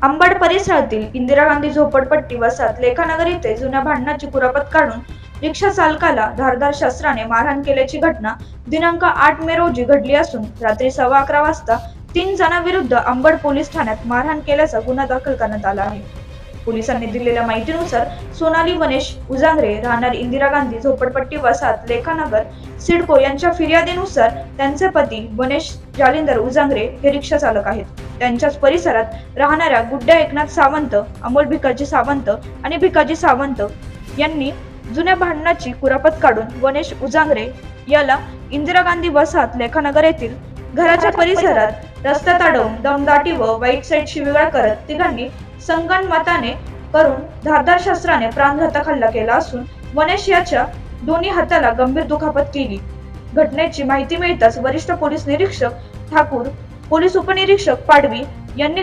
अंबड परिसरातील इंदिरा गांधी झोपडपट्टी वसाहत लेखानगर येथे जुन्या भांडणाची कुरापत काढून रिक्षा चालकाला धारदार शस्त्राने मारहाण केल्याची घटना दिनांक 8 मे रोजी घडली असून रात्री 11:15 वाजता 3 जणांविरुद्ध अंबड पोलीस ठाण्यात मारहाण केल्याचा गुन्हा दाखल करण्यात आला आहे। पोलिसांनी दिलेल्या माहितीनुसार सोनाली गणेश उजांगरे राहणार इंदिरा गांधी झोपडपट्टी वसाहत लेखानगर सिडको यांच्या फिर्यादीनुसार त्यांचे पती गणेश जालिंदर उजांगरे हे रिक्षा चालक आहेत। त्यांच्याच परिसरात राहणाऱ्या गुड्ड्या एकनाथ सावंत, अमोल भिकाजी सावंत आणि भिकाजी सावंत यांनी जुन्या भांडणाची कुरापत काढून गणेश उजांगरे याला इंदिरा गांधी वसाहत लेखानगर येथील घराच्या परिसरात रस्त्यात अडवून दमदाटी व वाईट साईड शिवीगाळ करत तिघांनी संगनमताने करून धारदार शस्त्राने प्राणघातक हल्ला केला असून गणेश याच्या दोन्ही हाताला गंभीर दुखापत केली। घटनेची माहिती मिळताच वरिष्ठ पोलीस निरीक्षक ठाकूर, पोलीस उपनिरीक्षक पाडवी यांनी